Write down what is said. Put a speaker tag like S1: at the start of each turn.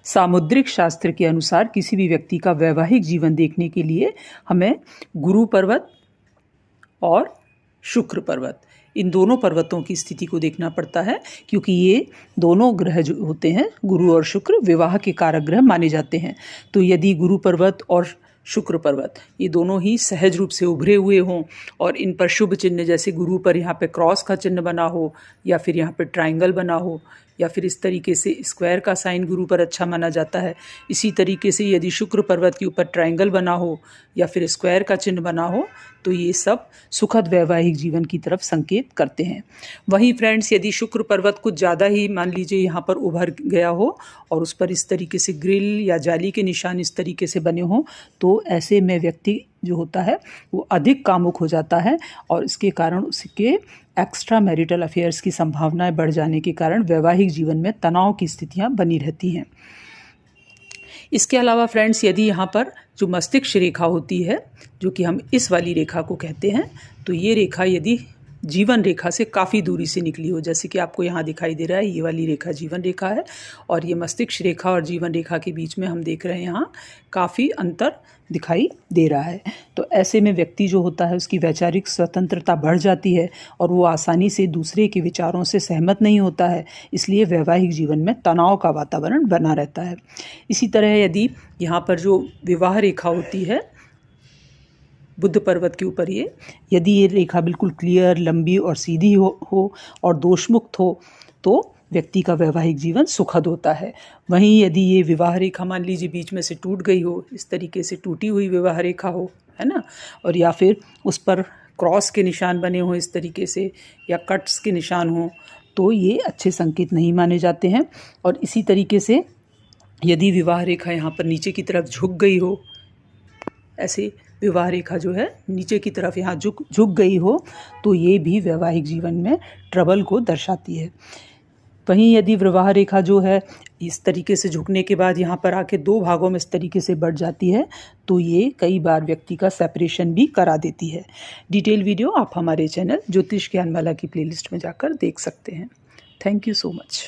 S1: सामुद्रिक शास्त्र के अनुसार किसी भी व्यक्ति का वैवाहिक जीवन देखने के लिए हमें गुरु पर्वत और शुक्र पर्वत, इन दोनों पर्वतों की स्थिति को देखना पड़ता है, क्योंकि ये दोनों ग्रह जो होते हैं गुरु और शुक्र विवाह के कारक ग्रह माने जाते हैं। तो यदि गुरु पर्वत और शुक्र पर्वत ये दोनों ही सहज रूप से उभरे हुए हों और इन पर शुभ चिन्ह, जैसे गुरु पर यहाँ पे क्रॉस का चिन्ह बना हो, या फिर यहाँ पे ट्रायंगल बना हो, या फिर इस तरीके से स्क्वायर का साइन गुरु पर अच्छा माना जाता है। इसी तरीके से यदि शुक्र पर्वत के ऊपर ट्रायंगल बना हो या फिर स्क्वायर का चिन्ह बना हो, तो ये सब सुखद वैवाहिक जीवन की तरफ संकेत करते हैं। वहीं फ्रेंड्स, यदि शुक्र पर्वत कुछ ज़्यादा ही मान लीजिए यहाँ पर उभर गया हो और उस पर इस तरीके से ग्रिल या जाली के निशान इस तरीके से बने हों, तो ऐसे में व्यक्ति जो होता है वो अधिक कामुक हो जाता है और इसके कारण उसके एक्स्ट्रा मैरिटल अफेयर्स की संभावनाएं बढ़ जाने के कारण वैवाहिक जीवन में तनाव की स्थितियां बनी रहती हैं। इसके अलावा फ्रेंड्स, यदि यहाँ पर जो मस्तिष्क रेखा होती है, जो कि हम इस वाली रेखा को कहते हैं, तो ये रेखा यदि जीवन रेखा से काफ़ी दूरी से निकली हो, जैसे कि आपको यहाँ दिखाई दे रहा है, ये वाली रेखा जीवन रेखा है और ये मस्तिष्क रेखा और जीवन रेखा के बीच में हम देख रहे हैं यहाँ काफ़ी अंतर दिखाई दे रहा है। तो ऐसे में व्यक्ति जो होता है उसकी वैचारिक स्वतंत्रता बढ़ जाती है और वो आसानी से दूसरे के विचारों से सहमत नहीं होता है, इसलिए वैवाहिक जीवन में तनाव का वातावरण बना रहता है। इसी तरह यदि यहाँ पर जो विवाह रेखा होती है बुध पर्वत के ऊपर, यदि ये रेखा बिल्कुल क्लियर, लंबी और सीधी हो और दोषमुक्त हो, तो व्यक्ति का वैवाहिक जीवन सुखद होता है। वहीं यदि ये विवाह रेखा मान लीजिए बीच में से टूट गई हो, इस तरीके से टूटी हुई विवाह रेखा हो, है ना, और या फिर उस पर क्रॉस के निशान बने हों इस तरीके से, या कट्स के निशान हों, तो ये अच्छे संकेत नहीं माने जाते हैं। और इसी तरीके से यदि विवाह रेखा यहाँ पर नीचे की तरफ झुक गई हो, ऐसे विवाह रेखा जो है नीचे की तरफ यहाँ झुक गई हो, तो ये भी वैवाहिक जीवन में ट्रबल को दर्शाती है। वहीं यदि विवाह रेखा जो है इस तरीके से झुकने के बाद यहाँ पर आके दो भागों में इस तरीके से बढ़ जाती है, तो ये कई बार व्यक्ति का सेपरेशन भी करा देती है। डिटेल वीडियो आप हमारे चैनल ज्योतिष ज्ञानमाला की प्लेलिस्ट में जाकर देख सकते हैं। Thank you so much.